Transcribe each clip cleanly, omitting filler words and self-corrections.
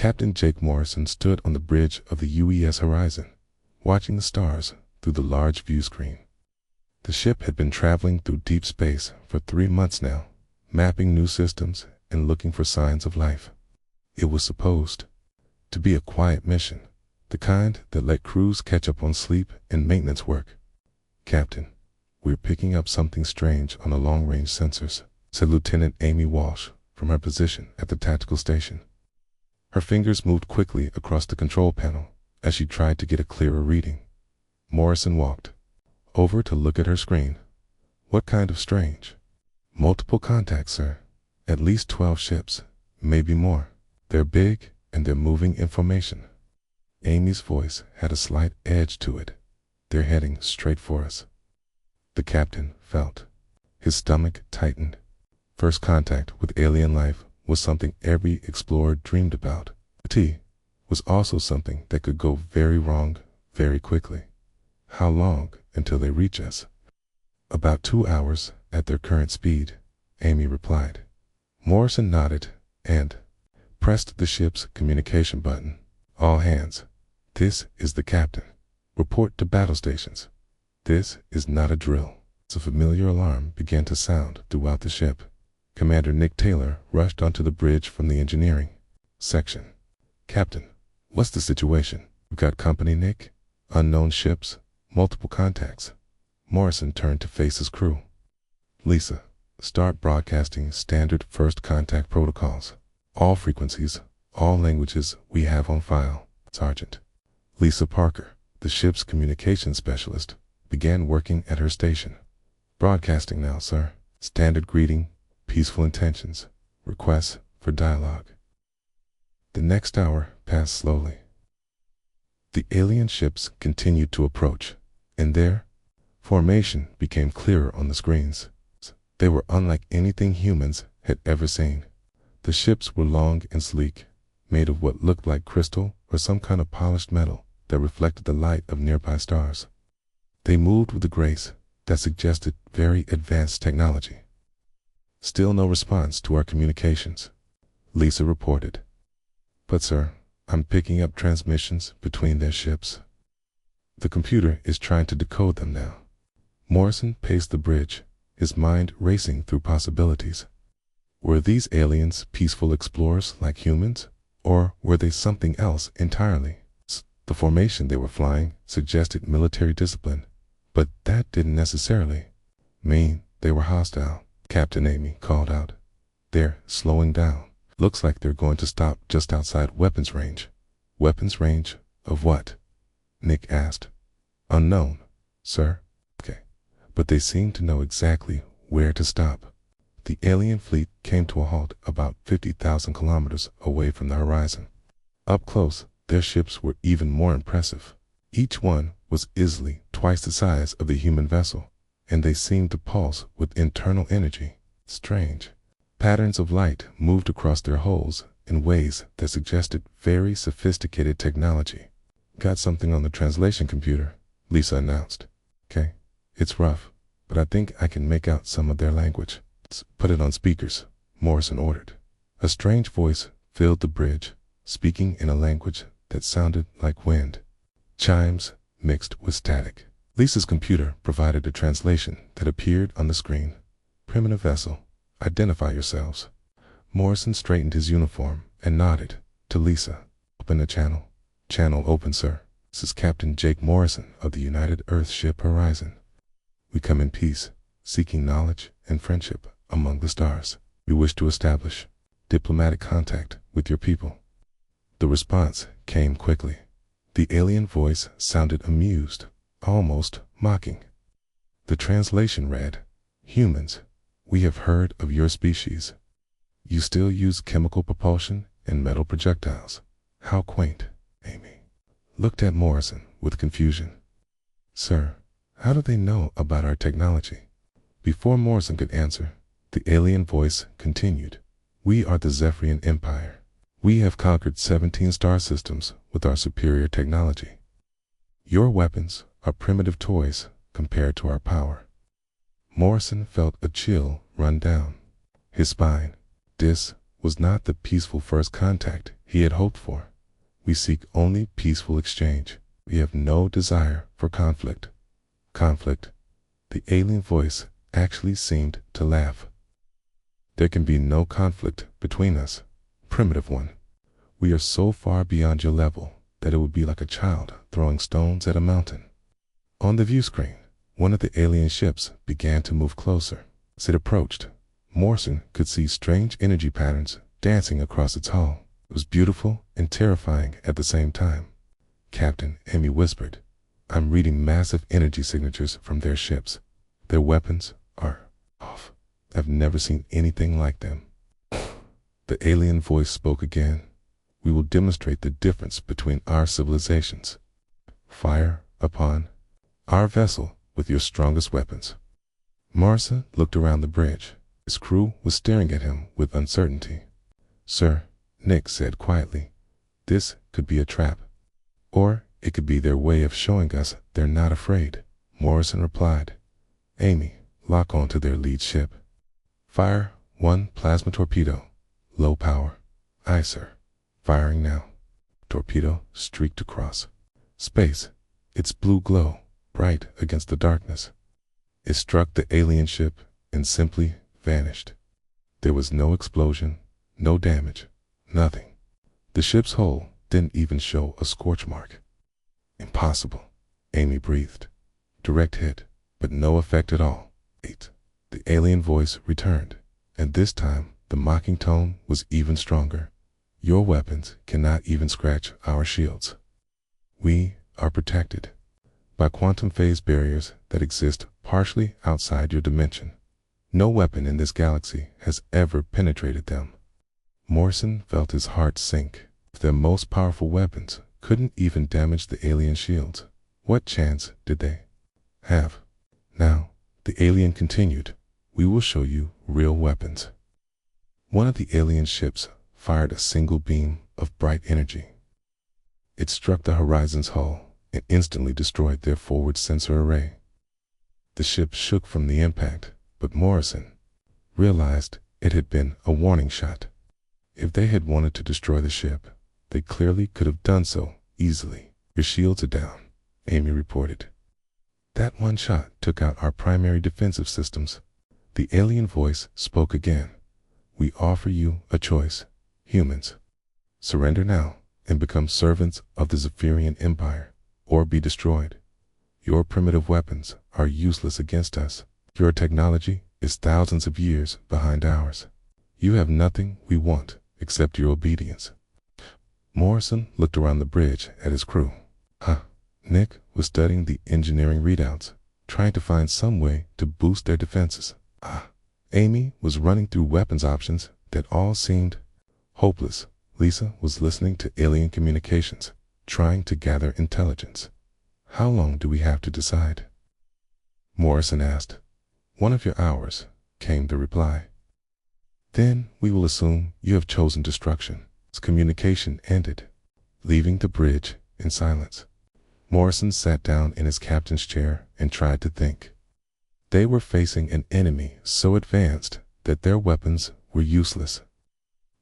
Captain Jake Morrison stood on the bridge of the UES horizon, watching the stars through the large view screen. The ship had been traveling through deep space for 3 months now, mapping new systems and looking for signs of life. It was supposed to be a quiet mission, the kind that let crews catch up on sleep and maintenance work. "Captain, we're picking up something strange on the long-range sensors," said Lieutenant Amy Walsh from her position at the tactical station. Her fingers moved quickly across the control panel as she tried to get a clearer reading. Morrison walked over to look at her screen. "What kind of strange?" "Multiple contacts, sir. At least 12 ships, maybe more. They're big and they're moving information." Amy's voice had a slight edge to it. "They're heading straight for us." The captain felt. His stomach tightened. First contact with alien life was something every explorer dreamed about. It was also something that could go very wrong very quickly. "How long until they reach us?" "About 2 hours at their current speed," Amy replied. Morrison nodded and pressed the ship's communication button. "All hands. This is the captain. Report to battle stations. This is not a drill." A familiar alarm began to sound throughout the ship. Commander Nick Taylor rushed onto the bridge from the engineering section. "Captain, what's the situation?" "We've got company, Nick. Unknown ships, multiple contacts." Morrison turned to face his crew. "Lisa, start broadcasting standard first contact protocols. All frequencies, all languages we have on file." Sergeant Lisa Parker, the ship's communications specialist, began working at her station. "Broadcasting now, sir. Standard greeting, peaceful intentions, requests for dialogue." The next hour passed slowly. The alien ships continued to approach, and their formation became clearer on the screens. They were unlike anything humans had ever seen. The ships were long and sleek, made of what looked like crystal or some kind of polished metal that reflected the light of nearby stars. They moved with a grace that suggested very advanced technology. "Still no response to our communications," Lisa reported. "But sir, I'm picking up transmissions between their ships. The computer is trying to decode them now." Morrison paced the bridge, his mind racing through possibilities. Were these aliens peaceful explorers like humans, or were they something else entirely? The formation they were flying suggested military discipline, but that didn't necessarily mean they were hostile. Captain Amy called out. "They're slowing down. Looks like they're going to stop just outside weapons range." "Weapons range of what?" Nick asked. "Unknown, sir." "Okay, but they seem to know exactly where to stop." The alien fleet came to a halt about 50,000 kilometers away from the horizon. Up close, their ships were even more impressive. Each one was easily twice the size of the human vessel, and they seemed to pulse with internal energy. Strange patterns of light moved across their hulls in ways that suggested very sophisticated technology. "Got something on the translation computer," Lisa announced. "Okay, it's rough, but I think I can make out some of their language." "Put it on speakers," Morrison ordered. A strange voice filled the bridge, speaking in a language that sounded like wind. Chimes mixed with static. Lisa's computer provided a translation that appeared on the screen. "Primitive vessel, identify yourselves." Morrison straightened his uniform and nodded to Lisa. "Open the channel." "Channel open, sir. This is Captain Jake Morrison of the United Earth ship Horizon. We come in peace, seeking knowledge and friendship among the stars. We wish to establish diplomatic contact with your people." The response came quickly. The alien voice sounded amused, almost mocking. The translation read, "Humans, we have heard of your species. You still use chemical propulsion and metal projectiles. How quaint." Amy looked at Morrison with confusion. "Sir, how do they know about our technology?" Before Morrison could answer, the alien voice continued. "We are the Zephyrian Empire. We have conquered 17 star systems with our superior technology. Your weapons are primitive toys compared to our power." Morrison felt a chill run down his spine. This was not the peaceful first contact he had hoped for. We seek only peaceful exchange. We have no desire for conflict. Conflict. The alien voice actually seemed to laugh. There can be no conflict between us, primitive one. We are so far beyond your level that it would be like a child throwing stones at a mountain. On the view screen, one of the alien ships began to move closer. As it approached, Morrison could see strange energy patterns dancing across its hull. It was beautiful and terrifying at the same time. Captain Amy whispered, "I'm reading massive energy signatures from their ships. Their weapons are off. I've never seen anything like them." The alien voice spoke again. "We will demonstrate the difference between our civilizations. Fire upon our vessel with your strongest weapons." Morrison looked around the bridge. His crew was staring at him with uncertainty. "Sir," Nick said quietly, "this could be a trap. Or it could be their way of showing us they're not afraid." Morrison replied, "Amy, lock onto their lead ship. Fire 1 plasma torpedo. Low power." "Aye, sir. Firing now." Torpedo streaked across space, its blue glow bright against the darkness. It struck the alien ship and simply vanished. There was no explosion, no damage, nothing. The ship's hull didn't even show a scorch mark. "Impossible," Amy breathed. "Direct hit, but no effect at all." 8. The alien voice returned, and this time the mocking tone was even stronger. "Your weapons cannot even scratch our shields. We are protected by quantum phase barriers that exist partially outside your dimension. No weapon in this galaxy has ever penetrated them." Morrison felt his heart sink. If their most powerful weapons couldn't even damage the alien shields, what chance did they have? "Now," the alien continued, "we will show you real weapons." One of the alien ships fired a single beam of bright energy. It struck the Horizon's hull and instantly destroyed their forward sensor array. The ship shook from the impact, but Morrison realized it had been a warning shot. If they had wanted to destroy the ship, they clearly could have done so easily. "Your shields are down," Amy reported. "That one shot took out our primary defensive systems." The alien voice spoke again. "We offer you a choice, humans. Surrender now and become servants of the Zephyrian Empire, or be destroyed. Your primitive weapons are useless against us. Your technology is thousands of years behind ours. You have nothing we want except your obedience." Morrison looked around the bridge at his crew. Nick was studying the engineering readouts, trying to find some way to boost their defenses. Amy was running through weapons options that all seemed hopeless. Lisa was listening to alien communications, trying to gather intelligence. "How long do we have to decide?" Morrison asked. "1 of your hours," came the reply. "Then we will assume you have chosen destruction." His communication ended, leaving the bridge in silence. Morrison sat down in his captain's chair and tried to think. They were facing an enemy so advanced that their weapons were useless.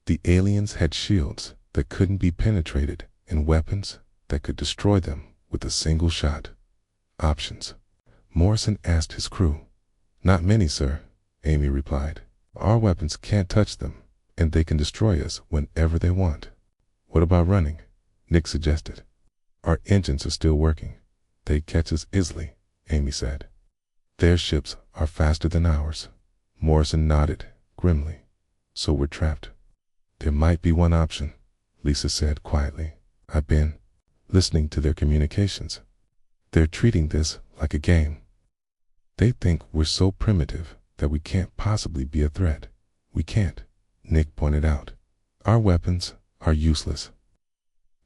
The aliens had shields that couldn't be penetrated and weapons that could destroy them with a single shot. Options. Morrison asked his crew. "Not many, sir," Amy replied. "Our weapons can't touch them, and they can destroy us whenever they want." "What about running?" Nick suggested. "Our engines are still working. They catch us easily," Amy said. "Their ships are faster than ours." Morrison nodded grimly. "So we're trapped." "There might be one option," Lisa said quietly. "I've been listening to their communications. They're treating this like a game. They think we're so primitive that we can't possibly be a threat." "We can't," Nick pointed out. "Our weapons are useless."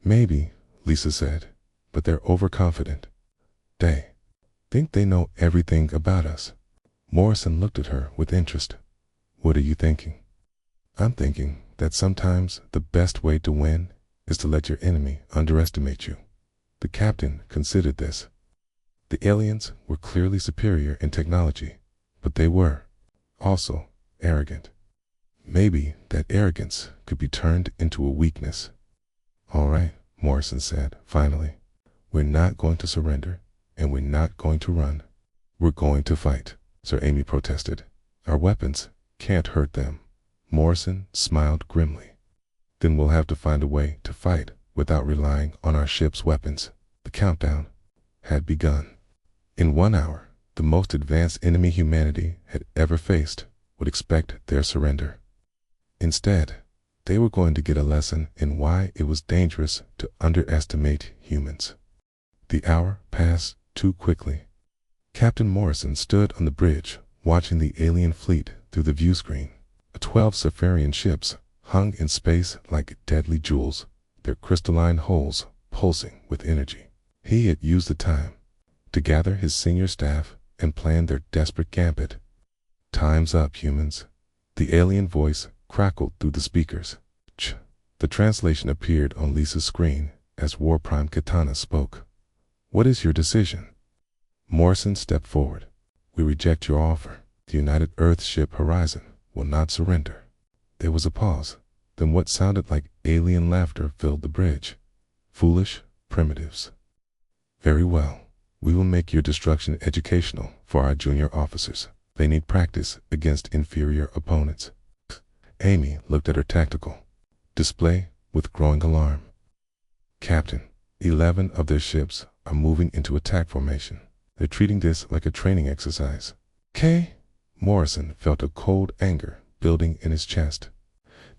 "Maybe," Lisa said, "but they're overconfident. They think they know everything about us." Morrison looked at her with interest. "What are you thinking?" "I'm thinking that sometimes the best way to win is to let your enemy underestimate you." The captain considered this. The aliens were clearly superior in technology, but they were also arrogant. Maybe that arrogance could be turned into a weakness. "All right," Morrison said, finally. "We're not going to surrender, and we're not going to run. We're going to fight," Sir Amy protested. "Our weapons can't hurt them." Morrison smiled grimly. "Then we'll have to find a way to fight without relying on our ship's weapons." The countdown had begun. In 1 hour, the most advanced enemy humanity had ever faced would expect their surrender. Instead, they were going to get a lesson in why it was dangerous to underestimate humans. The hour passed too quickly. Captain Morrison stood on the bridge, watching the alien fleet through the view screen. 12 Sci-Fi ships hung in space like deadly jewels, their crystalline hulls pulsing with energy. He had used the time to gather his senior staff and plan their desperate gambit. "Time's up, humans." The alien voice crackled through the speakers. The translation appeared on Lisa's screen as War Prime Katana spoke. "What is your decision?" Morrison stepped forward. "We reject your offer. The United Earth ship Horizon will not surrender." There was a pause. Then what sounded like alien laughter filled the bridge. "Foolish primitives. Very well. We will make your destruction educational for our junior officers. They need practice against inferior opponents." Amy looked at her tactical display with growing alarm. "Captain, 11 of their ships are moving into attack formation. They're treating this like a training exercise." "K?" Morrison felt a cold anger building in his chest.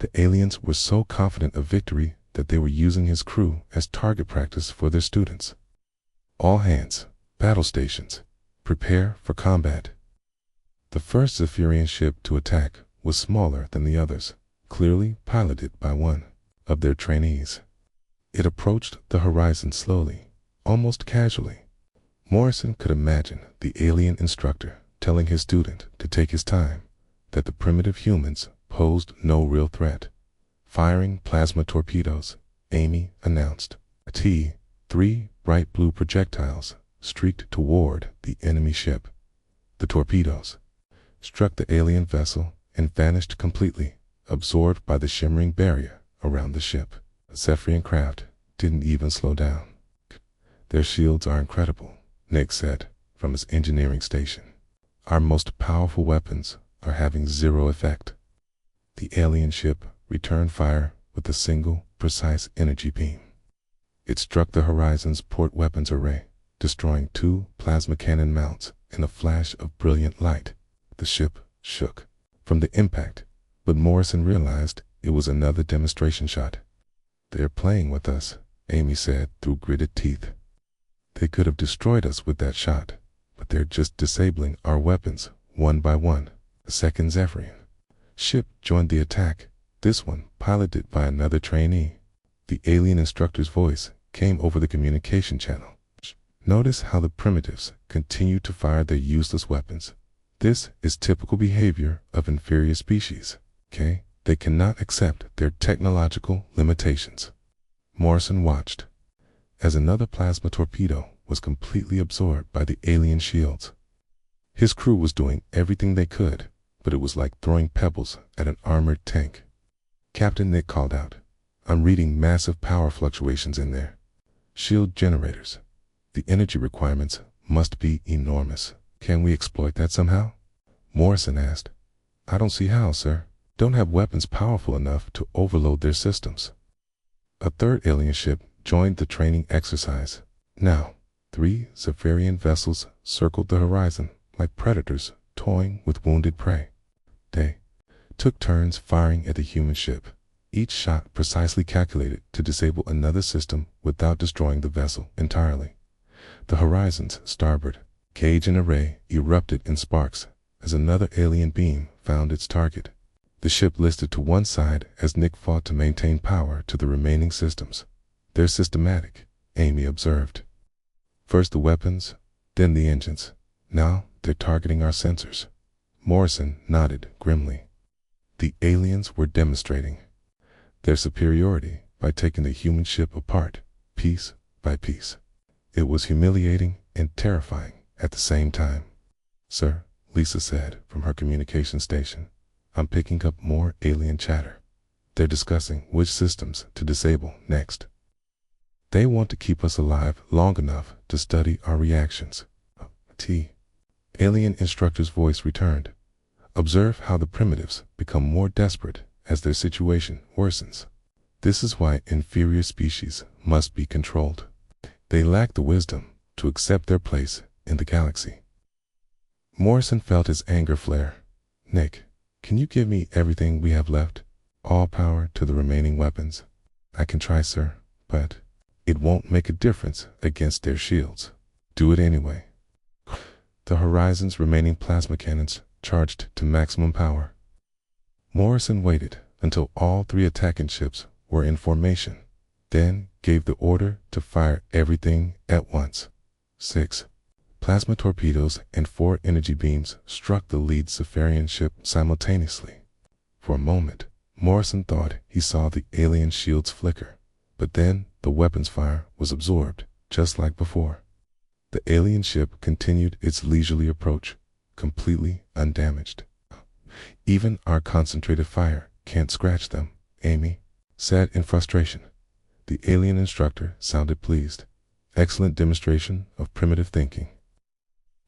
The aliens were so confident of victory that they were using his crew as target practice for their students. "All hands, battle stations, prepare for combat." The first Zephyrian ship to attack was smaller than the others, clearly piloted by one of their trainees. It approached the horizon slowly, almost casually. Morrison could imagine the alien instructor telling his student to take his time, that the primitive humans posed no real threat. Firing plasma torpedoes, Amy announced. Three bright blue projectiles streaked toward the enemy ship. The torpedoes struck the alien vessel and vanished completely, absorbed by the shimmering barrier around the ship. The Zephyrian craft didn't even slow down. "Their shields are incredible," Nick said from his engineering station. "Our most powerful weapons are having zero effect." The alien ship returned fire with a single, precise energy beam. It struck the Horizon's port weapons array, destroying 2 plasma cannon mounts in a flash of brilliant light. The ship shook from the impact, but Morrison realized it was another demonstration shot. "They're playing with us," Amy said through gritted teeth. "They could have destroyed us with that shot, but they're just disabling our weapons one by one." The second Zephyrian ship joined the attack, this one piloted by another trainee. The alien instructor's voice came over the communication channel. "Notice how the primitives continue to fire their useless weapons. This is typical behavior of inferior species, okay? They cannot accept their technological limitations." Morrison watched as another plasma torpedo was completely absorbed by the alien shields. His crew was doing everything they could, but it was like throwing pebbles at an armored tank. Captain Nick called out, "I'm reading massive power fluctuations in there. Shield generators. The energy requirements must be enormous. Can we exploit that somehow?" Morrison asked. "I don't see how, sir. Don't have weapons powerful enough to overload their systems." A third alien ship joined the training exercise. Now, 3 Zephyrian vessels circled the horizon like predators toying with wounded prey. They took turns firing at the human ship, each shot precisely calculated to disable another system without destroying the vessel entirely. The horizon's starboard cage and array erupted in sparks as another alien beam found its target. The ship listed to one side as Nick fought to maintain power to the remaining systems. "They're systematic," Amy observed. "First the weapons, then the engines. Now they're targeting our sensors." Morrison nodded grimly. The aliens were demonstrating their superiority by taking the human ship apart, piece by piece. It was humiliating and terrifying at the same time. "Sir," Lisa said from her communication station, I'm picking up more alien chatter. They're discussing which systems to disable next. They want to keep us alive long enough to study our reactions. T. Alien instructor's voice returned. Observe how the primitives become more desperate as their situation worsens. This is why inferior species must be controlled. They lack the wisdom to accept their place in the galaxy. Morrison felt his anger flare. Nick, can you give me everything we have left? All power to the remaining weapons. I can try, sir, but it won't make a difference against their shields. Do it anyway. The Horizon's remaining plasma cannons charged to maximum power. Morrison waited until all 3 attacking ships were in formation, then gave the order to fire everything at once. 6 plasma torpedoes and 4 energy beams struck the lead Sifarian ship simultaneously. For a moment, Morrison thought he saw the alien shields flicker, but then the weapons fire was absorbed, just like before. The alien ship continued its leisurely approach, completely undamaged. Even our concentrated fire can't scratch them, Amy said in frustration. The alien instructor sounded pleased. Excellent demonstration of primitive thinking.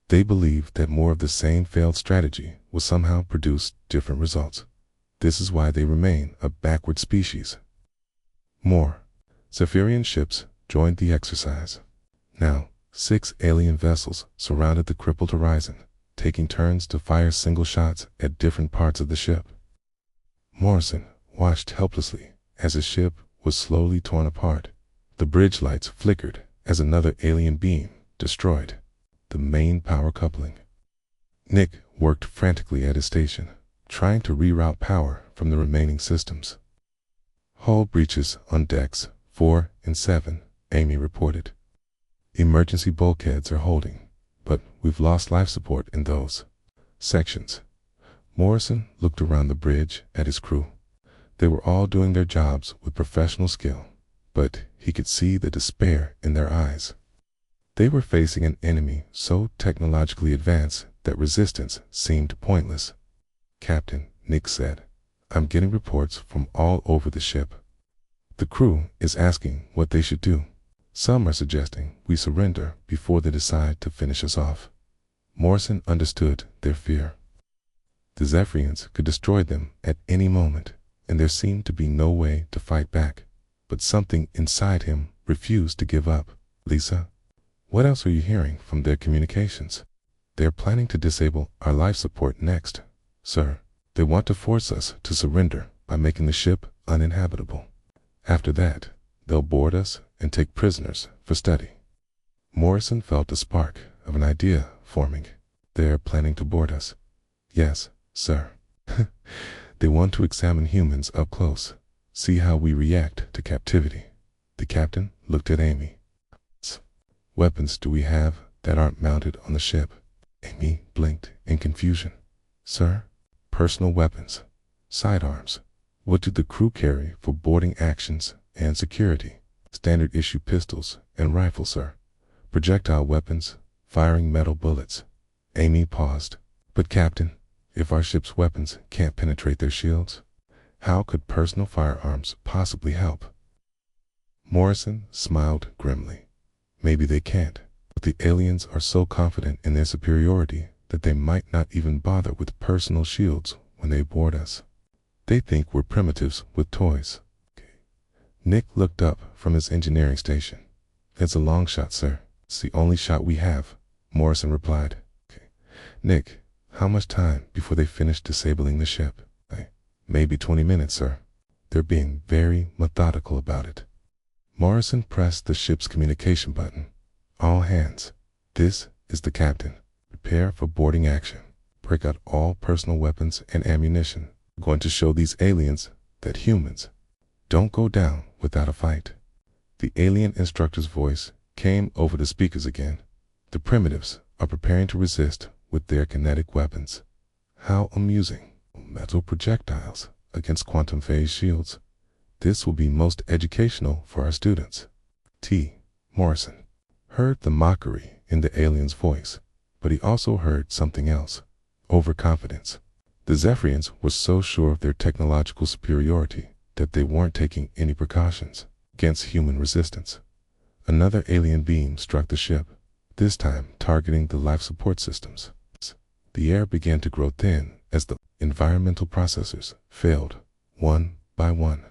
They believed that more of the same failed strategy will somehow produce different results. This is why they remain a backward species. More Sifarian ships joined the exercise. Now, 6 alien vessels surrounded the crippled Horizon, taking turns to fire single shots at different parts of the ship. Morrison watched helplessly as his ship was slowly torn apart. The bridge lights flickered as another alien beam destroyed the main power coupling. Nick worked frantically at his station, trying to reroute power from the remaining systems. Hull breaches on decks 4 and 7, Amy reported. Emergency bulkheads are holding, but we've lost life support in those sections. Morrison looked around the bridge at his crew. They were all doing their jobs with professional skill, but he could see the despair in their eyes. They were facing an enemy so technologically advanced that resistance seemed pointless. Captain, Nick said, I'm getting reports from all over the ship. The crew is asking what they should do. Some are suggesting we surrender before they decide to finish us off. Morrison understood their fear. The Zephyrians could destroy them at any moment, and there seemed to be no way to fight back. But something inside him refused to give up. Lisa, what else are you hearing from their communications? They're planning to disable our life support next, sir. They want to force us to surrender by making the ship uninhabitable. After that, they'll board us and take prisoners for study. Morrison felt a spark of an idea forming. They're planning to board us. Yes, sir. They want to examine humans up close, see how we react to captivity. The captain looked at Amy. Weapons do we have that aren't mounted on the ship? Amy blinked in confusion. Sir, personal weapons, sidearms. What do the crew carry for boarding actions and security? Standard issue pistols and rifles, sir. Projectile weapons, firing metal bullets. Amy paused. But Captain, if our ship's weapons can't penetrate their shields, how could personal firearms possibly help? Morrison smiled grimly. Maybe they can't, but the aliens are so confident in their superiority that they might not even bother with personal shields when they board us. They think we're primitives with toys. Nick looked up from his engineering station. It's a long shot, sir. It's the only shot we have, Morrison replied. Nick, how much time before they finish disabling the ship? Maybe 20 minutes, sir. They're being very methodical about it. Morrison pressed the ship's communication button. All hands. This is the captain. Prepare for boarding action. Break out all personal weapons and ammunition. We're going to show these aliens that humans don't go down without a fight. The alien instructor's voice came over the speakers again. The primitives are preparing to resist with their kinetic weapons. How amusing. Metal projectiles against quantum phase shields. This will be most educational for our students. T. Morrison heard the mockery in the alien's voice, but he also heard something else. Overconfidence. The Zephyrians were so sure of their technological superiority that they weren't taking any precautions against human resistance. Another alien beam struck the ship, this time targeting the life support systems. The air began to grow thin as the environmental processors failed, one by one.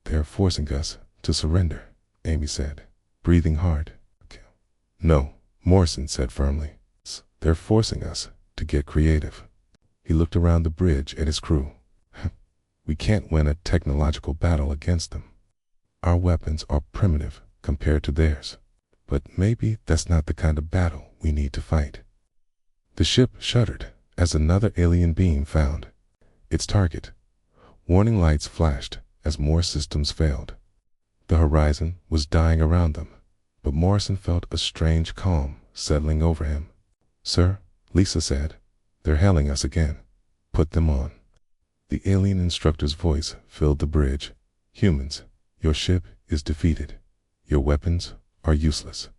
"They're forcing us to surrender," Amy said, breathing hard. "No," Morrison said firmly. "They're forcing us to get creative." He looked around the bridge at his crew. "We can't win a technological battle against them. Our weapons are primitive compared to theirs. But maybe that's not the kind of battle we need to fight." The ship shuddered as another alien beam found its target. Warning lights flashed as more systems failed. The horizon was dying around them, but Morrison felt a strange calm settling over him. "Sir," Lisa said, "they're hailing us again. Put them on." The alien instructor's voice filled the bridge. "Humans, your ship is defeated. Your weapons are useless.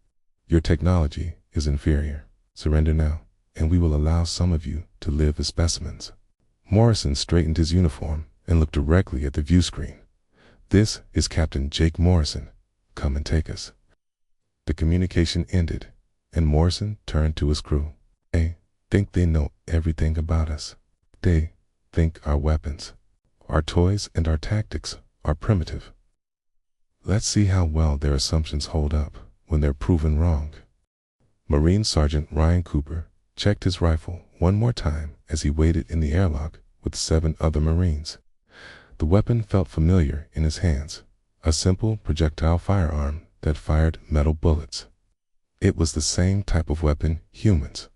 Your technology is inferior. Surrender now, and we will allow some of you to live as specimens." Morrison straightened his uniform and looked directly at the view screen. "This is Captain Jake Morrison. Come and take us." The communication ended, and Morrison turned to his crew. "They think they know everything about us. They think our weapons, our toys, and our tactics are primitive. Let's see how well their assumptions hold up when they're proven wrong." Marine Sergeant Ryan Cooper checked his rifle one more time as he waited in the airlock with 7 other Marines. The weapon felt familiar in his hands, a simple projectile firearm that fired metal bullets. It was the same type of weapon humans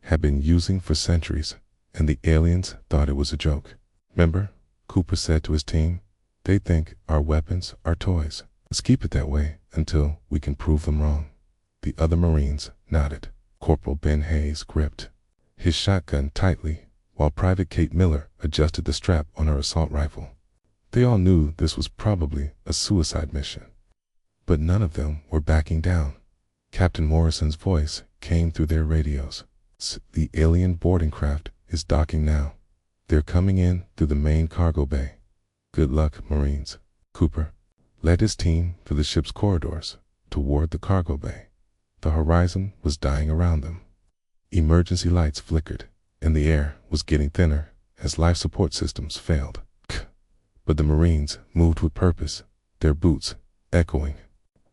had been using for centuries, and the aliens thought it was a joke. "Remember," Cooper said to his team, "they think our weapons are toys. Let's keep it that way until we can prove them wrong." The other Marines nodded. Corporal Ben Hayes gripped his shotgun tightly, while Private Kate Miller adjusted the strap on her assault rifle. They all knew this was probably a suicide mission, but none of them were backing down. Captain Morrison's voice came through their radios. "The alien boarding craft is docking now. They're coming in through the main cargo bay. Good luck, Marines." Cooper led his team through the ship's corridors toward the cargo bay. The horizon was dying around them. Emergency lights flickered, and the air was getting thinner as life support systems failed. But the Marines moved with purpose, their boots echoing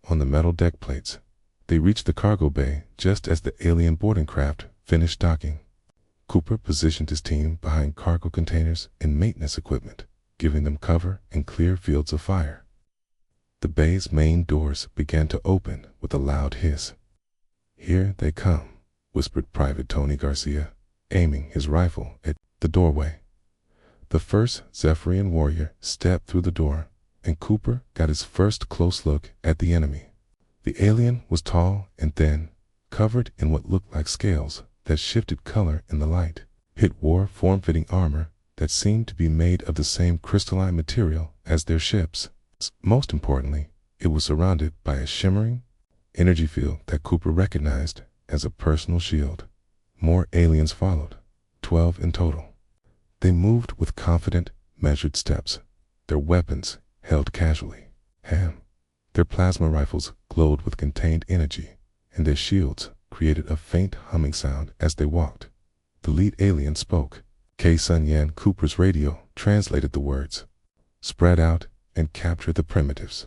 on the metal deck plates. They reached the cargo bay just as the alien boarding craft finished docking. Cooper positioned his team behind cargo containers and maintenance equipment, giving them cover and clear fields of fire. The bay's main doors began to open with a loud hiss. "Here they come," whispered Private Tony Garcia, aiming his rifle at the doorway. The first Zephyrian warrior stepped through the door, and Cooper got his first close look at the enemy. The alien was tall and thin, covered in what looked like scales that shifted color in the light. It wore form-fitting armor that seemed to be made of the same crystalline material as their ships. Most importantly, it was surrounded by a shimmering energy field that Cooper recognized as a personal shield. More aliens followed, 12 in total. They moved with confident, measured steps, their weapons held casually. Their plasma rifles glowed with contained energy, and their shields created a faint humming sound as they walked. The lead alien spoke. K. Sun Yan Cooper's radio translated the words. "Spread out and capture the primitives.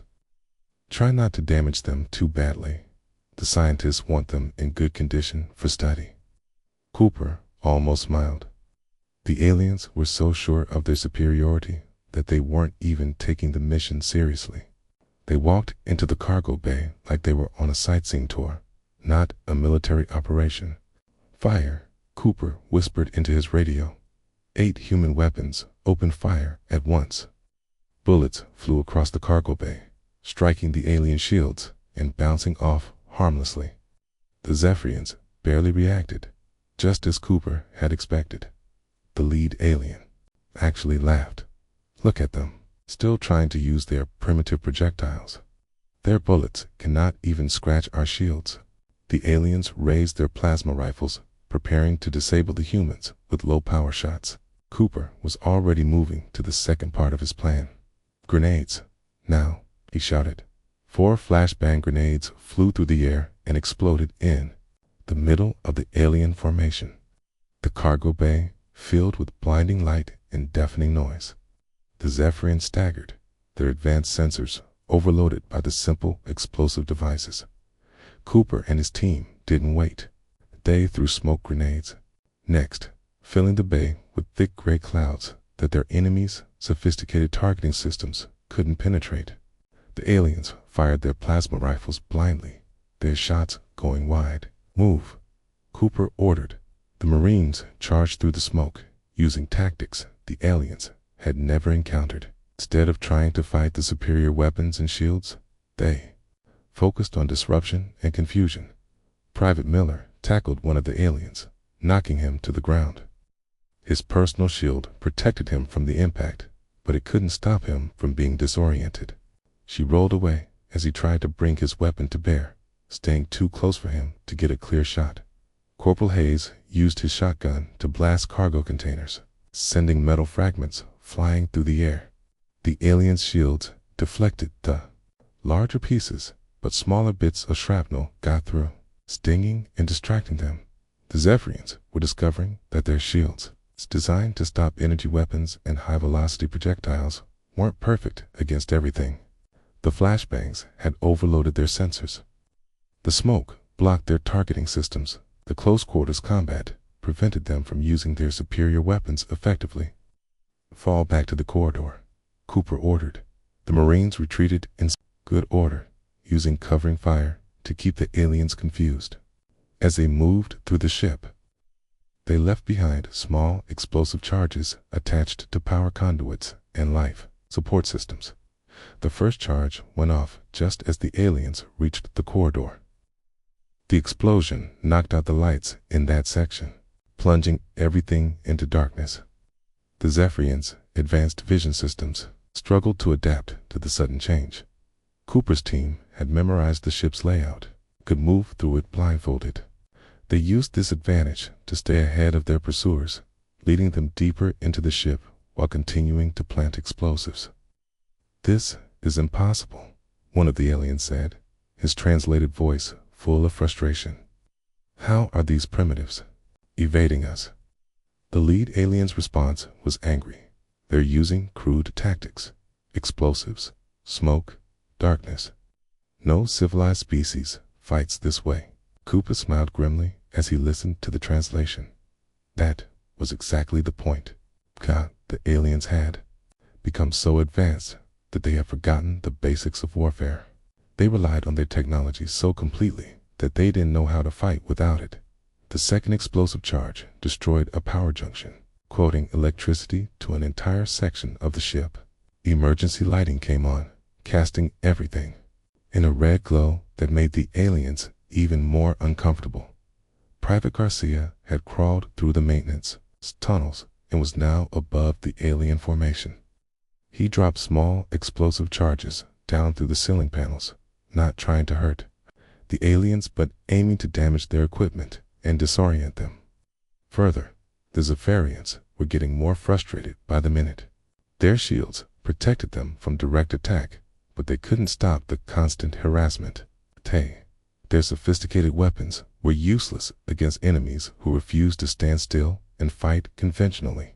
Try not to damage them too badly. The scientists want them in good condition for study." Cooper almost smiled. The aliens were so sure of their superiority that they weren't even taking the mission seriously. They walked into the cargo bay like they were on a sightseeing tour, not a military operation. "Fire," Cooper whispered into his radio. 8 human weapons opened fire at once. Bullets flew across the cargo bay, striking the alien shields and bouncing off harmlessly. The Zephyrians barely reacted, just as Cooper had expected. The lead alien actually laughed. "Look at them, still trying to use their primitive projectiles. Their bullets cannot even scratch our shields." The aliens raised their plasma rifles, preparing to disable the humans with low-power shots. Cooper was already moving to the second part of his plan. Grenades. Now, he shouted. 4 flashbang grenades flew through the air and exploded in the middle of the alien formation. The cargo bay filled with blinding light and deafening noise. The Zephyrians staggered, their advanced sensors overloaded by the simple explosive devices. Cooper and his team didn't wait. They threw smoke grenades. Next, filling the bay with thick gray clouds that their enemies' sophisticated targeting systems couldn't penetrate. The aliens fired their plasma rifles blindly, their shots going wide. Move, Cooper ordered. The Marines charged through the smoke, using tactics the aliens had never encountered. Instead of trying to fight the superior weapons and shields, they focused on disruption and confusion. Private Miller tackled one of the aliens, knocking him to the ground. His personal shield protected him from the impact, but it couldn't stop him from being disoriented. She rolled away as he tried to bring his weapon to bear, staying too close for him to get a clear shot. Corporal Hayes used his shotgun to blast cargo containers, sending metal fragments flying through the air. The aliens' shields deflected the larger pieces, but smaller bits of shrapnel got through, stinging and distracting them. The Zephyrians were discovering that their shields, designed to stop energy weapons and high-velocity projectiles, weren't perfect against everything. The flashbangs had overloaded their sensors. The smoke blocked their targeting systems. The close-quarters combat prevented them from using their superior weapons effectively. Fall back to the corridor, Cooper ordered. The Marines retreated in good order, using covering fire to keep the aliens confused. As they moved through the ship, they left behind small explosive charges attached to power conduits and life support systems. The first charge went off just as the aliens reached the corridor. The explosion knocked out the lights in that section, plunging everything into darkness. The Zephyrians' advanced vision systems struggled to adapt to the sudden change. Cooper's team had memorized the ship's layout, could move through it blindfolded. They used this advantage to stay ahead of their pursuers, leading them deeper into the ship while continuing to plant explosives. "This is impossible," one of the aliens said, his translated voice full of frustration. "How are these primitives evading us?" The lead alien's response was angry. "They're using crude tactics, explosives, smoke, darkness. No civilized species fights this way." Cooper smiled grimly as he listened to the translation. That was exactly the point. The aliens had become so advanced that they had forgotten the basics of warfare. They relied on their technology so completely that they didn't know how to fight without it. The second explosive charge destroyed a power junction, quoting electricity to an entire section of the ship. Emergency lighting came on, casting everything in a red glow that made the aliens even more uncomfortable. Private Garcia had crawled through the maintenance tunnels and was now above the alien formation. He dropped small explosive charges down through the ceiling panels, not trying to hurt the aliens but aiming to damage their equipment and disorient them. Further, the Zephyrians were getting more frustrated by the minute. Their shields protected them from direct attack, but they couldn't stop the constant harassment. Their sophisticated weapons were useless against enemies who refused to stand still and fight conventionally.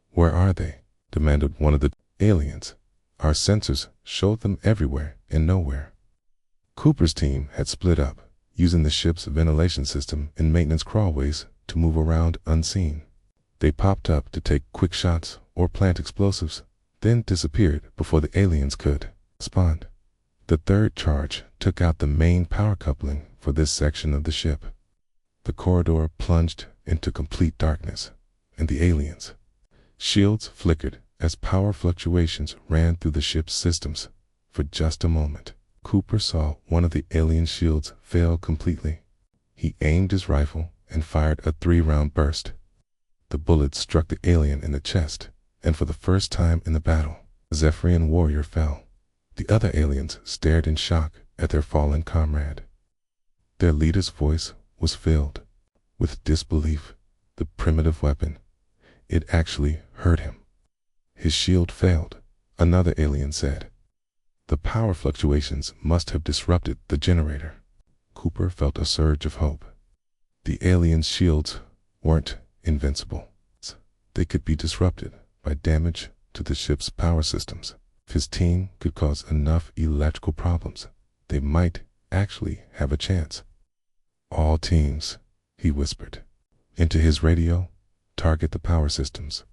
"Where are they?" demanded one of the aliens. "Our sensors showed them everywhere and nowhere." Cooper's team had split up, using the ship's ventilation system and maintenance crawlways to move around unseen. They popped up to take quick shots or plant explosives, then disappeared before the aliens could respond. The third charge took out the main power coupling for this section of the ship. The corridor plunged into complete darkness, and the aliens' shields flickered as power fluctuations ran through the ship's systems. For just a moment, Cooper saw one of the alien shields fail completely. He aimed his rifle and fired a 3-round burst. The bullet struck the alien in the chest, and for the first time in the battle, a Zephyrian warrior fell. The other aliens stared in shock at their fallen comrade. Their leader's voice was filled with disbelief. The primitive weapon, it actually heard him. His shield failed, another alien said. The power fluctuations must have disrupted the generator. Cooper felt a surge of hope. The aliens' shields weren't invincible. They could be disrupted by damage to the ship's power systems. If his team could cause enough electrical problems, they might actually have a chance. All teams, he whispered into his radio, target the power systems.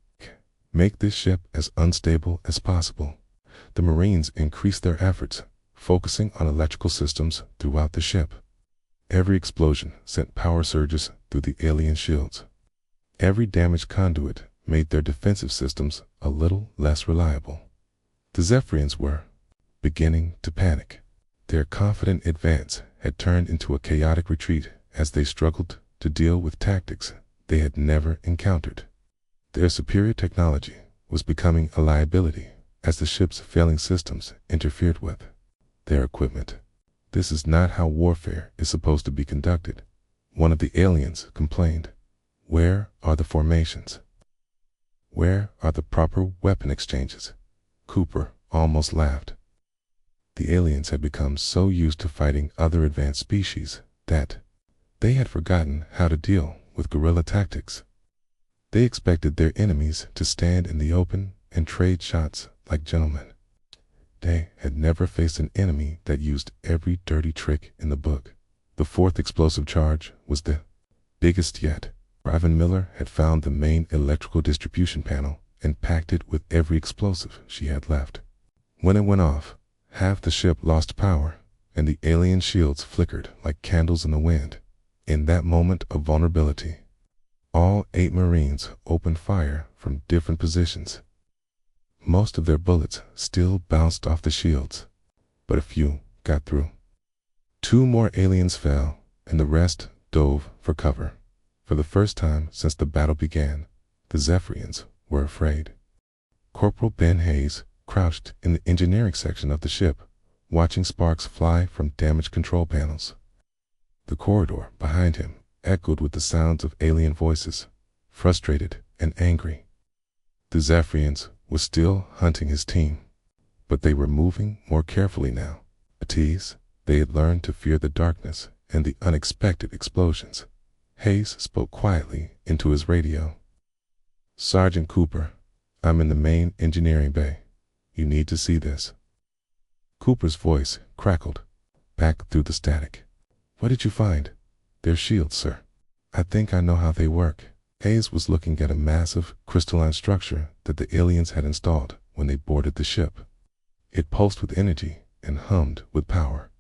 Make this ship as unstable as possible. The Marines increased their efforts, focusing on electrical systems throughout the ship. Every explosion sent power surges through the alien shields. Every damaged conduit made their defensive systems a little less reliable. The Zephyrians were beginning to panic. Their confident advance had turned into a chaotic retreat as they struggled to deal with tactics they had never encountered. Their superior technology was becoming a liability as the ship's failing systems interfered with their equipment. This is not how warfare is supposed to be conducted, one of the aliens complained. Where are the formations? Where are the proper weapon exchanges? Cooper almost laughed. The aliens had become so used to fighting other advanced species that they had forgotten how to deal with guerrilla tactics. They expected their enemies to stand in the open and trade shots like gentlemen. They had never faced an enemy that used every dirty trick in the book. The fourth explosive charge was the biggest yet. Private Miller had found the main electrical distribution panel and packed it with every explosive she had left. When it went off, half the ship lost power, and the alien shields flickered like candles in the wind. In that moment of vulnerability, all 8 Marines opened fire from different positions. Most of their bullets still bounced off the shields, but a few got through. 2 more aliens fell, and the rest dove for cover. For the first time since the battle began, the Zephyrians were afraid. Corporal Ben Hayes crouched in the engineering section of the ship, watching sparks fly from damaged control panels. The corridor behind him echoed with the sounds of alien voices, frustrated and angry. The Zephyrians were still hunting his team, but they were moving more carefully now. At ease, they had learned to fear the darkness and the unexpected explosions. Hayes spoke quietly into his radio. Sergeant Cooper, I'm in the main engineering bay. You need to see this. Cooper's voice crackled back through the static. What did you find? Their shields, sir. I think I know how they work. Hayes was looking at a massive crystalline structure that the aliens had installed when they boarded the ship. It pulsed with energy and hummed with power.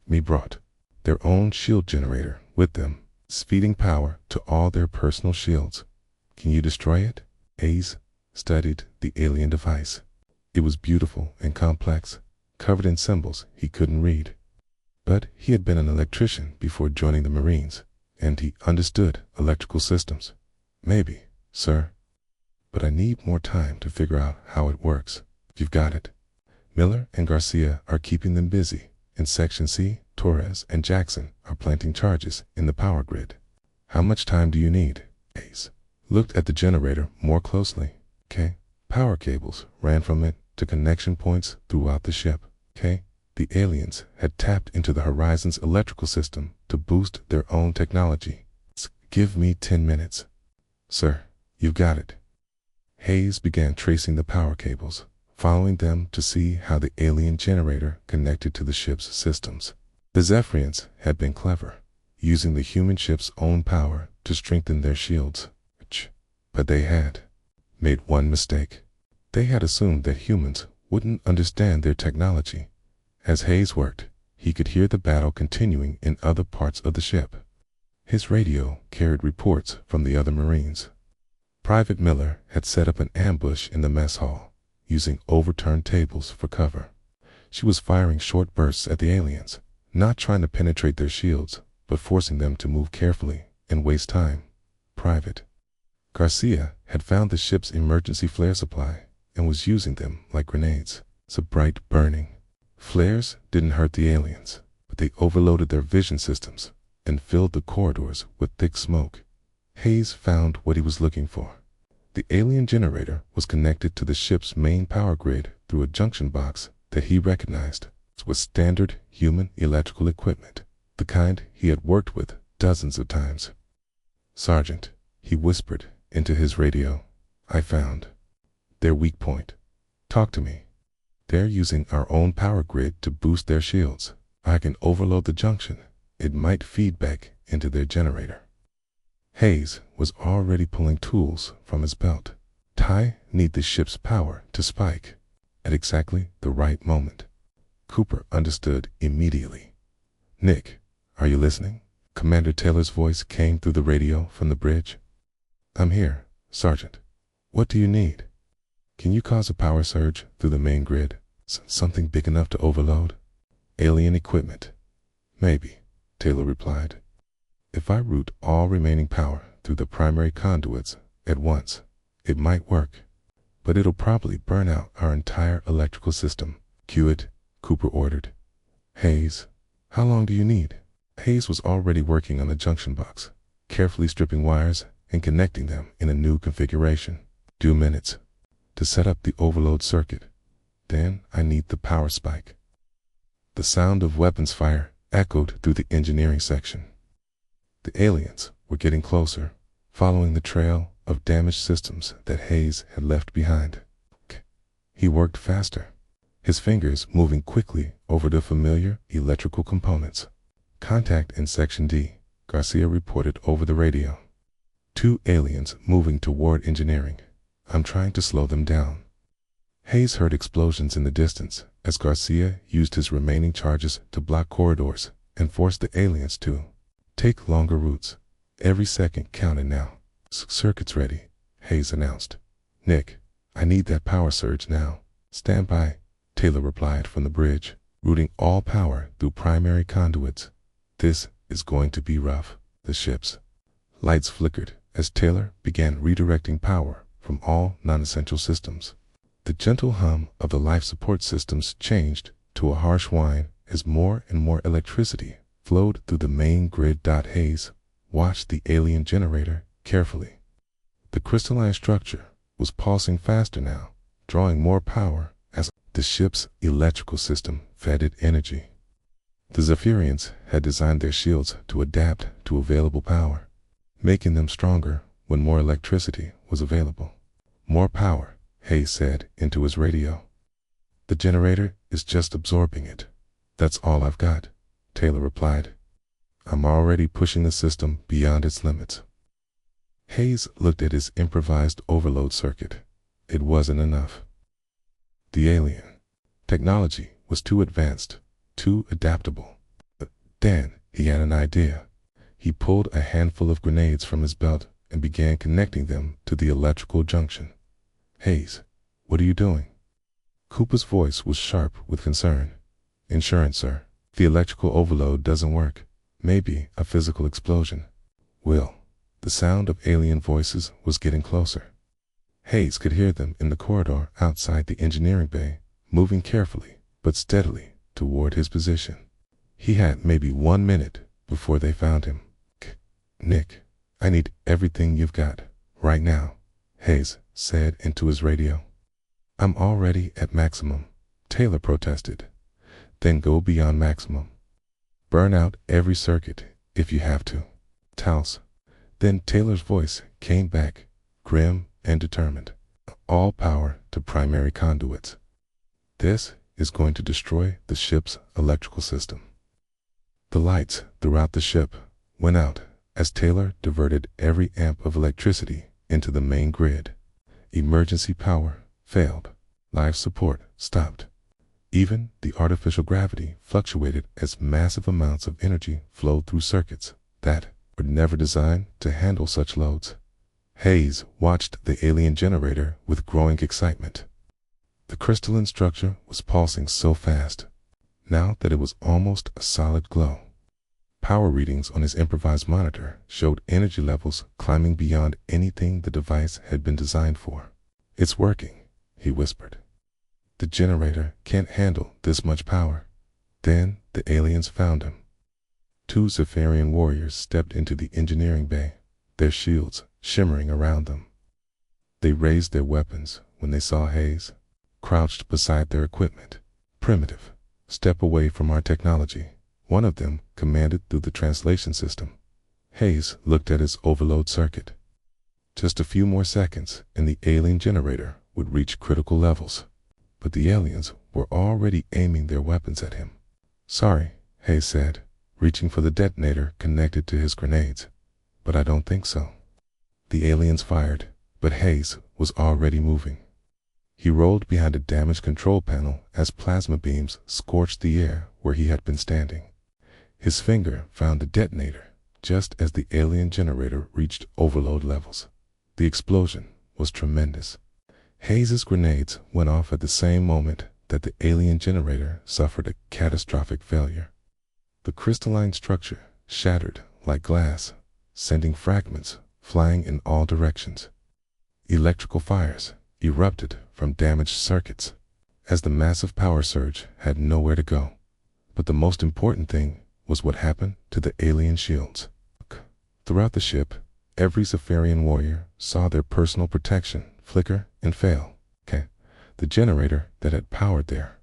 Me brought their own shield generator with them, feeding power to all their personal shields. Can you destroy it? Hayes studied the alien device. It was beautiful and complex, covered in symbols he couldn't read. But he had been an electrician before joining the Marines, and he understood electrical systems. Maybe, sir. But I need more time to figure out how it works. You've got it. Miller and Garcia are keeping them busy. In Section C, Torres and Jackson are planting charges in the power grid. How much time do you need? Hayes looked at the generator more closely. Power cables ran from it to connection points throughout the ship. The aliens had tapped into the Horizon's electrical system to boost their own technology. Give me 10 minutes. Sir, you've got it. Hayes began tracing the power cables, following them to see how the alien generator connected to the ship's systems. The Zephyrians had been clever, using the human ship's own power to strengthen their shields. But they had made one mistake. They had assumed that humans wouldn't understand their technology. As Hayes worked, he could hear the battle continuing in other parts of the ship. His radio carried reports from the other Marines. Private Miller had set up an ambush in the mess hall, using overturned tables for cover. She was firing short bursts at the aliens, not trying to penetrate their shields, but forcing them to move carefully and waste time. Private Garcia had found the ship's emergency flare supply and was using them like grenades. So bright burning flares didn't hurt the aliens, but they overloaded their vision systems and filled the corridors with thick smoke. Hayes found what he was looking for. The alien generator was connected to the ship's main power grid through a junction box that he recognized was standard human electrical equipment, the kind he had worked with dozens of times. "Sergeant," he whispered into his radio, "I found their weak point. Talk to me. They're using our own power grid to boost their shields. I can overload the junction. It might feed back into their generator." Hayes was already pulling tools from his belt. I need the ship's power to spike at exactly the right moment. Cooper understood immediately. "Nick, are you listening?" Commander Taylor's voice came through the radio from the bridge. "I'm here, Sergeant. What do you need? Can you cause a power surge through the main grid? Something big enough to overload?" "Alien equipment. Maybe," Taylor replied. "If I route all remaining power through the primary conduits at once, it might work. But it'll probably burn out our entire electrical system." "Cue it," Cooper ordered. "Hayes, how long do you need?" Hayes was already working on the junction box, carefully stripping wires and connecting them in a new configuration. 2 minutes to set up the overload circuit. Then I need the power spike." The sound of weapons fire echoed through the engineering section. The aliens were getting closer, following the trail of damaged systems that Hayes had left behind. He worked faster, his fingers moving quickly over the familiar electrical components. "Contact in Section D," Garcia reported over the radio. "2 aliens moving toward engineering. I'm trying to slow them down." Hayes heard explosions in the distance as Garcia used his remaining charges to block corridors and force the aliens to take longer routes. Every second counted now. "Circuit's ready," Hayes announced. "Nick, I need that power surge now." "Stand by," Taylor replied from the bridge, routing all power through primary conduits. "This is going to be rough." The ship's lights flickered as Taylor began redirecting power from all non-essential systems. The gentle hum of the life support systems changed to a harsh whine as more and more electricity flowed through the main grid. Hayes watched the alien generator carefully. The crystalline structure was pulsing faster now, drawing more power as the ship's electrical system fed it energy. The Zephyrians had designed their shields to adapt to available power, making them stronger when more electricity was available. "More power," Hayes said into his radio. "The generator is just absorbing it. That's all I've got," Taylor replied. "I'm already pushing the system beyond its limits." Hayes looked at his improvised overload circuit. It wasn't enough. The alien technology was too advanced, too adaptable. Then he had an idea. He pulled a handful of grenades from his belt and began connecting them to the electrical junction. "Hayes, what are you doing?" Cooper's voice was sharp with concern. "Insurance, sir. The electrical overload doesn't work. Maybe a physical explosion." "Will." The sound of alien voices was getting closer. Hayes could hear them in the corridor outside the engineering bay, moving carefully but steadily toward his position. He had maybe 1 minute before they found him. "Nick, I need everything you've got, right now," Hayes said into his radio. "I'm already at maximum," Taylor protested. "Then go beyond maximum. Burn out every circuit if you have to." "Taos." Then Taylor's voice came back, grim and determined. "All power to primary conduits. This is going to destroy the ship's electrical system." The lights throughout the ship went out as Taylor diverted every amp of electricity into the main grid. Emergency power failed. Life support stopped. Even the artificial gravity fluctuated as massive amounts of energy flowed through circuits that were never designed to handle such loads. Hayes watched the alien generator with growing excitement. The crystalline structure was pulsing so fast, now that it was almost a solid glow. Power readings on his improvised monitor showed energy levels climbing beyond anything the device had been designed for. "It's working," he whispered. "The generator can't handle this much power." Then the aliens found him. 2 Zephyrian warriors stepped into the engineering bay, their shields shimmering around them. They raised their weapons when they saw Hayes, crouched beside their equipment. "Primitive, step away from our technology," one of them commanded through the translation system. Hayes looked at his overload circuit. Just a few more seconds and the alien generator would reach critical levels. But the aliens were already aiming their weapons at him. "Sorry," Hayes said, reaching for the detonator connected to his grenades. "But I don't think so." The aliens fired, but Hayes was already moving. He rolled behind a damaged control panel as plasma beams scorched the air where he had been standing. His finger found the detonator just as the alien generator reached overload levels. The explosion was tremendous. Hayes's grenades went off at the same moment that the alien generator suffered a catastrophic failure. The crystalline structure shattered like glass, sending fragments flying in all directions. Electrical fires erupted from damaged circuits as the massive power surge had nowhere to go. But the most important thing was what happened to the alien shields. Throughout the ship, every Zephyrian warrior saw their personal protection flicker and fail. The generator that had powered their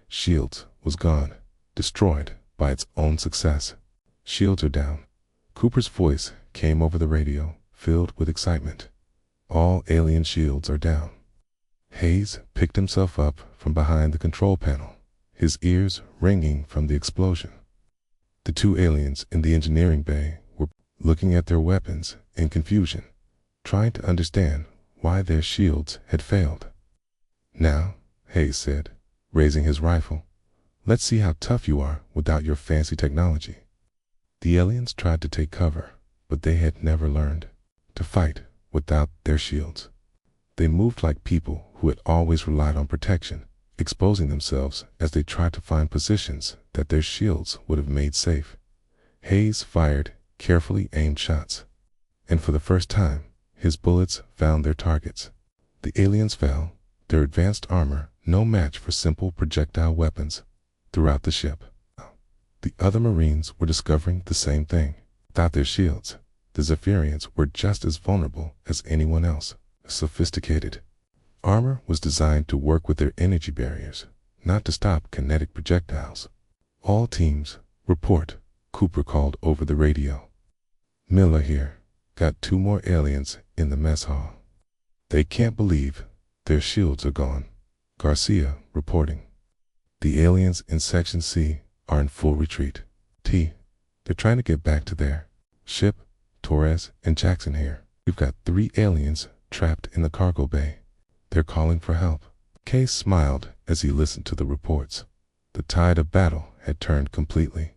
shields was gone, destroyed by its own success. "Shields are down." Cooper's voice came over the radio, filled with excitement. "All alien shields are down." Hayes picked himself up from behind the control panel, his ears ringing from the explosion. The two aliens in the engineering bay were looking at their weapons in confusion, trying to understand why their shields had failed. "Now," Hayes said, raising his rifle, "let's see how tough you are without your fancy technology." The aliens tried to take cover, but they had never learned to fight without their shields. They moved like people who had always relied on protection, exposing themselves as they tried to find positions that their shields would have made safe. Hayes fired carefully aimed shots, and for the first time, his bullets found their targets. The aliens fell, their advanced armor no match for simple projectile weapons throughout the ship. The other Marines were discovering the same thing. Without their shields, the Zephyrians were just as vulnerable as anyone else. Sophisticated armor was designed to work with their energy barriers, not to stop kinetic projectiles. "All teams, report," Cooper called over the radio. "Miller here. Got 2 more aliens in the mess hall. They can't believe their shields are gone." Garcia reporting. "The aliens in Section C are in full retreat. They're trying to get back to their ship. Torres and Jackson here. We've got 3 aliens trapped in the cargo bay. They're calling for help." Case smiled as he listened to the reports. The tide of battle had turned completely.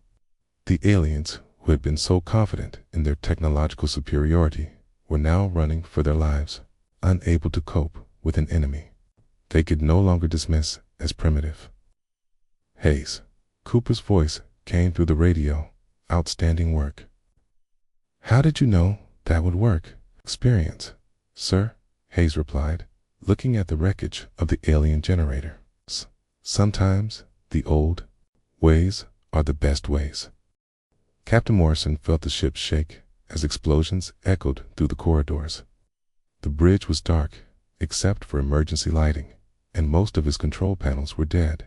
The aliens, who had been so confident in their technological superiority, were now running for their lives, unable to cope with an enemy they could no longer dismiss as primitive. "Hayes," Cooper's voice came through the radio. "Outstanding work." "How did you know that would work?" "Experience, sir," Hayes replied, looking at the wreckage of the alien generator. "Sometimes the old ways are the best ways." Captain Morrison felt the ship shake as explosions echoed through the corridors. The bridge was dark, except for emergency lighting, and most of his control panels were dead.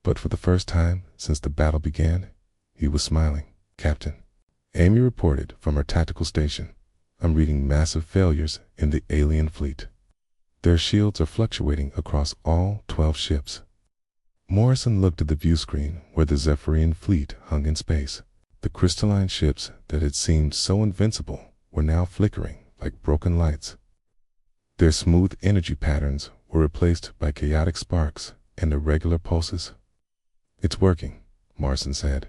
But for the first time since the battle began, he was smiling. "Captain," Amy reported from her tactical station, "I'm reading massive failures in the alien fleet. Their shields are fluctuating across all 12 ships." Morrison looked at the view screen where the Zephyrian fleet hung in space. The crystalline ships that had seemed so invincible were now flickering like broken lights. Their smooth energy patterns were replaced by chaotic sparks and irregular pulses. "It's working," Morrison said.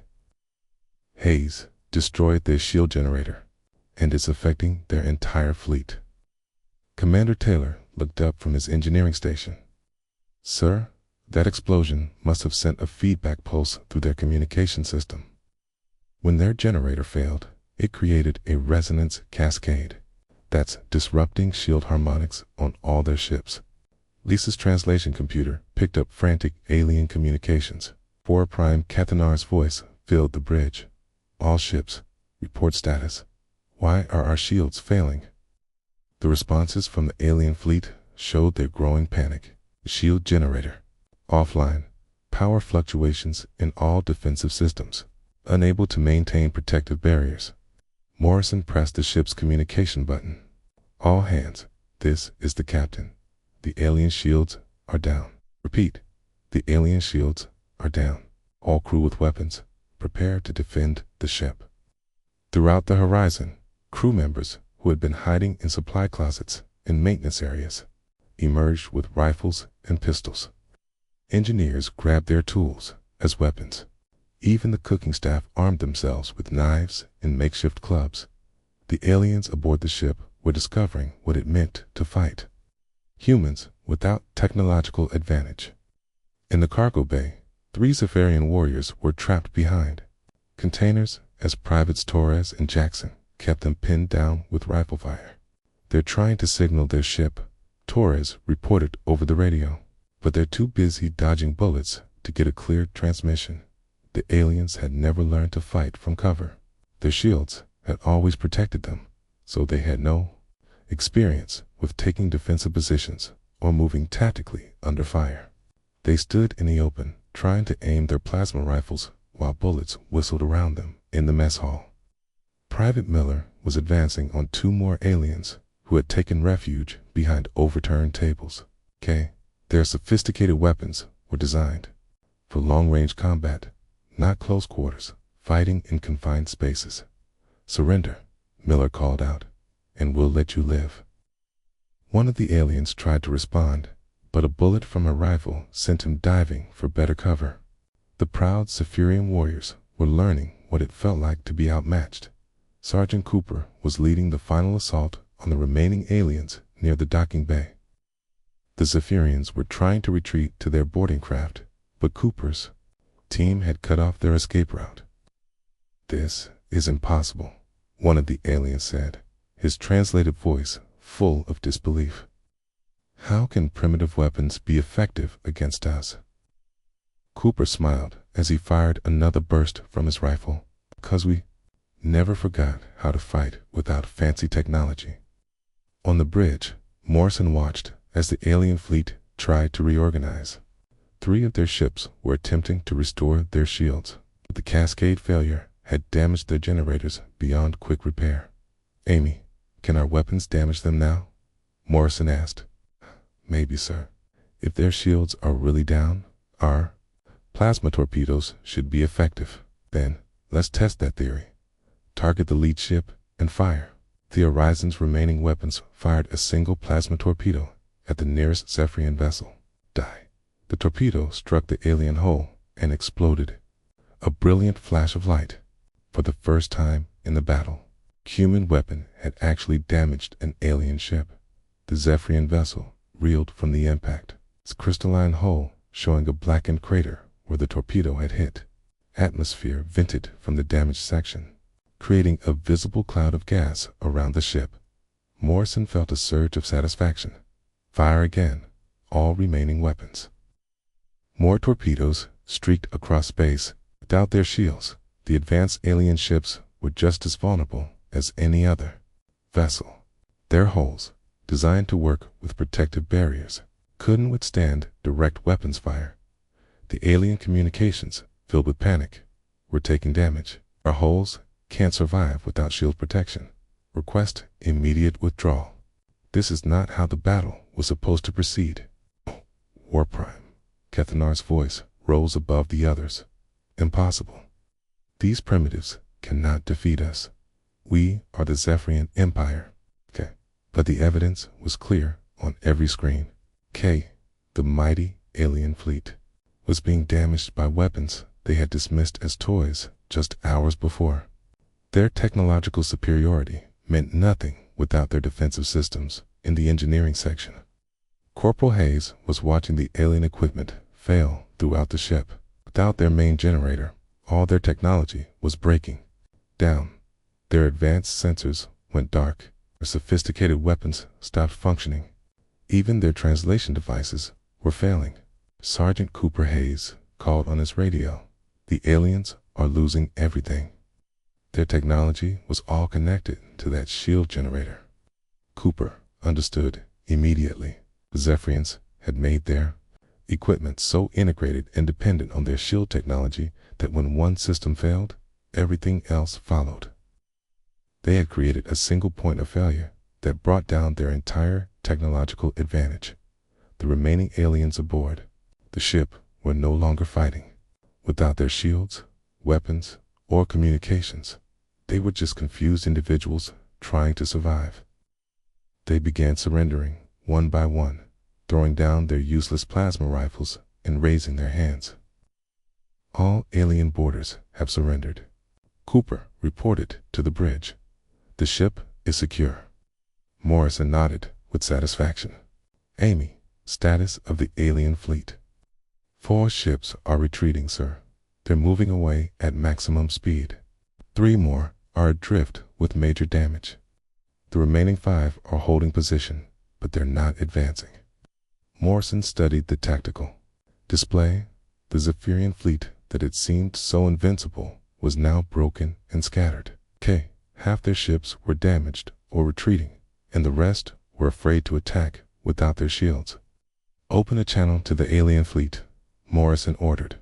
"Hayes destroyed their shield generator, and it's affecting their entire fleet." Commander Taylor looked up from his engineering station. "Sir, that explosion must have sent a feedback pulse through their communication system. When their generator failed, it created a resonance cascade that's disrupting shield harmonics on all their ships." Lisa's translation computer picked up frantic alien communications. 4 Prime Cathanar's voice filled the bridge. "All ships, report status. Why are our shields failing?" The responses from the alien fleet showed their growing panic. Shield generator offline, power fluctuations in all defensive systems, unable to maintain protective barriers. Morrison pressed the ship's communication button. All hands, this is the captain. The alien shields are down. Repeat, the alien shields are down. All crew with weapons, prepare to defend the ship. Throughout the horizon, crew members who had been hiding in supply closets and maintenance areas emerged with rifles and pistols. Engineers grabbed their tools as weapons. Even the cooking staff armed themselves with knives and makeshift clubs. The aliens aboard the ship were discovering what it meant to fight. Humans without technological advantage. In the cargo bay, 3 Zephyrian warriors were trapped behind containers as Privates Torres and Jackson kept them pinned down with rifle fire. They're trying to signal their ship, Torres reported over the radio, but they're too busy dodging bullets to get a clear transmission. The aliens had never learned to fight from cover. Their shields had always protected them, so they had no experience with taking defensive positions or moving tactically under fire. They stood in the open, trying to aim their plasma rifles while bullets whistled around them in the mess hall. Private Miller was advancing on 2 more aliens who had taken refuge behind overturned tables. Their sophisticated weapons were designed for long-range combat, not close quarters, fighting in confined spaces. Surrender, Miller called out, and we'll let you live. One of the aliens tried to respond, but a bullet from a rifle sent him diving for better cover. The proud Zephyrian warriors were learning what it felt like to be outmatched. Sergeant Cooper was leading the final assault on the remaining aliens near the docking bay. The Zephyrians were trying to retreat to their boarding craft, but Cooper's team had cut off their escape route. "This is impossible," one of the aliens said, his translated voice full of disbelief. "How can primitive weapons be effective against us?" Cooper smiled as he fired another burst from his rifle. "'Cause we never forgot how to fight without fancy technology." On the bridge, Morrison watched as the alien fleet tried to reorganize. 3 of their ships were attempting to restore their shields, but the cascade failure had damaged their generators beyond quick repair. "Amy, can our weapons damage them now?" Morrison asked. "Maybe, sir. If their shields are really down, our plasma torpedoes should be effective. Then, let's test that theory. Target the lead ship and fire." The Horizon's remaining weapons fired a single plasma torpedo at the nearest Zephyrian vessel. Die. The torpedo struck the alien hull and exploded. A brilliant flash of light. For the first time in the battle, human weapon had actually damaged an alien ship. The Zephyrian vessel reeled from the impact, its crystalline hull showing a blackened crater where the torpedo had hit. Atmosphere vented from the damaged section, creating a visible cloud of gas around the ship. Morrison felt a surge of satisfaction. Fire again, all remaining weapons. More torpedoes streaked across space. Without their shields, the advanced alien ships were just as vulnerable as any other vessel. Their hulls, designed to work with protective barriers, couldn't withstand direct weapons fire. The alien communications, filled with panic, were taking damage. "Our hulls can't survive without shield protection. Request immediate withdrawal." This is not how the battle was supposed to proceed. "War Prime." Kethanar's voice rose above the others. "Impossible. These primitives cannot defeat us. We are the Zephyrian Empire." But the evidence was clear on every screen. The mighty alien fleet was being damaged by weapons they had dismissed as toys just hours before. Their technological superiority meant nothing without their defensive systems in the engineering section. Corporal Hayes was watching the alien equipment fail throughout the ship. Without their main generator, all their technology was breaking down. Their advanced sensors went dark. Their sophisticated weapons stopped functioning. Even their translation devices were failing. Sergeant Cooper Hayes called on his radio. "The aliens are losing everything. Their technology was all connected to that shield generator." Cooper, understood immediately. The Zephyrians had made their equipment so integrated and dependent on their shield technology that when one system failed, everything else followed. They had created a single point of failure that brought down their entire technological advantage. The remaining aliens aboard the ship were no longer fighting. Without their shields, weapons, or communications, they were just confused individuals trying to survive. They began surrendering, one by one, throwing down their useless plasma rifles and raising their hands. All alien boarders have surrendered. Cooper reported to the bridge. The ship is secure. Morrison nodded with satisfaction. Amy, status of the alien fleet. 4 ships are retreating, sir. They're moving away at maximum speed. 3 more are adrift with major damage. The remaining 5 are holding position, but they're not advancing. Morrison studied the tactical display. The Zephyrian fleet that had seemed so invincible was now broken and scattered. Half their ships were damaged or retreating, and the rest were afraid to attack without their shields. Open a channel to the alien fleet, Morrison ordered.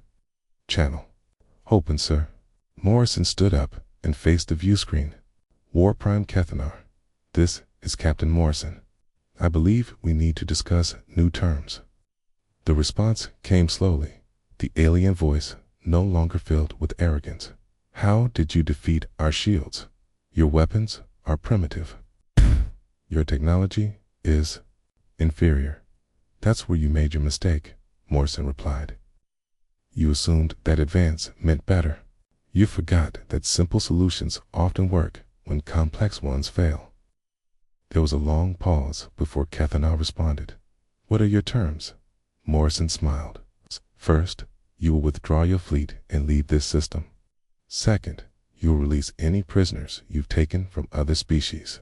Channel. Open, sir. Morrison stood up and faced the view screen. War Prime Kethanar. This is Captain Morrison. I believe we need to discuss new terms. The response came slowly, the alien voice no longer filled with arrogance. How did you defeat our shields? Your weapons are primitive. Your technology is inferior. That's where you made your mistake, Morrison replied. You assumed that advance meant better. You forgot that simple solutions often work when complex ones fail. There was a long pause before Kethanar responded. What are your terms? Morrison smiled. First, you will withdraw your fleet and leave this system. Second, you will release any prisoners you've taken from other species.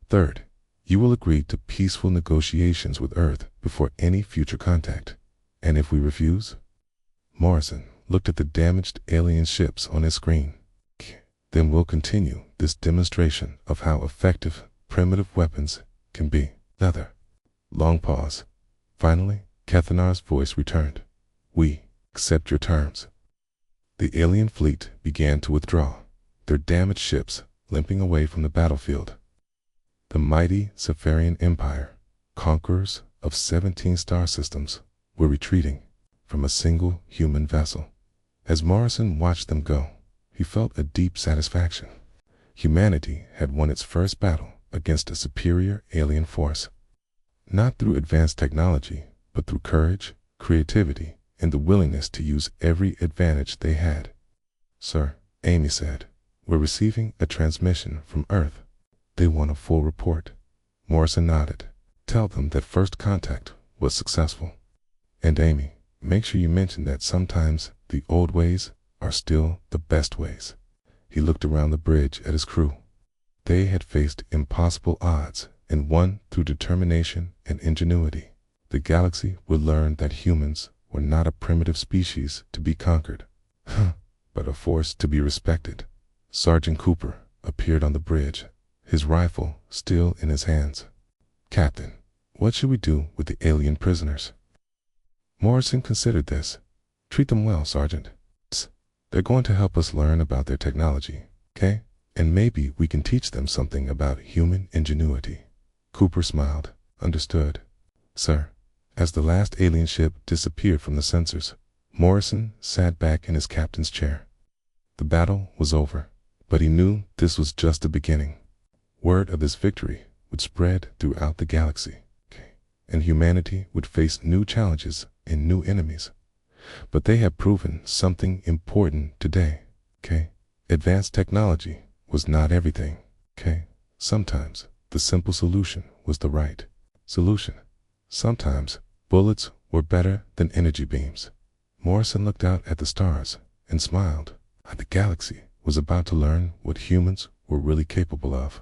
Third, you will agree to peaceful negotiations with Earth before any future contact. And if we refuse? Morrison looked at the damaged alien ships on his screen. Then we'll continue this demonstration of how effective primitive weapons can be. Another long pause. Finally, Kethanar's voice returned. We accept your terms. The alien fleet began to withdraw, their damaged ships limping away from the battlefield. The mighty Zephyrian Empire, conquerors of 17 star systems, were retreating from a single human vessel. As Morrison watched them go, he felt a deep satisfaction. Humanity had won its first battle against a superior alien force. Not through advanced technology, but through courage, creativity, and the willingness to use every advantage they had. Sir, Amy said, we're receiving a transmission from Earth. They want a full report. Morrison nodded. Tell them that first contact was successful. And Amy, make sure you mention that sometimes the old ways are still the best ways. He looked around the bridge at his crew. They had faced impossible odds and won through determination and ingenuity. The galaxy would learn that humans were not a primitive species to be conquered, but a force to be respected. Sergeant Cooper appeared on the bridge, his rifle still in his hands. Captain, what should we do with the alien prisoners? Morrison considered this. Treat them well, Sergeant. They're going to help us learn about their technology, okay? And maybe we can teach them something about human ingenuity. Cooper smiled. Understood. Sir. As the last alien ship disappeared from the sensors, Morrison sat back in his captain's chair. The battle was over, but he knew this was just the beginning. Word of this victory would spread throughout the galaxy, and humanity would face new challenges and new enemies. But they have proven something important today, Advanced technology was not everything, Sometimes the simple solution was the right solution. Sometimes bullets were better than energy beams. Morrison looked out at the stars and smiled. The galaxy was about to learn what humans were really capable of.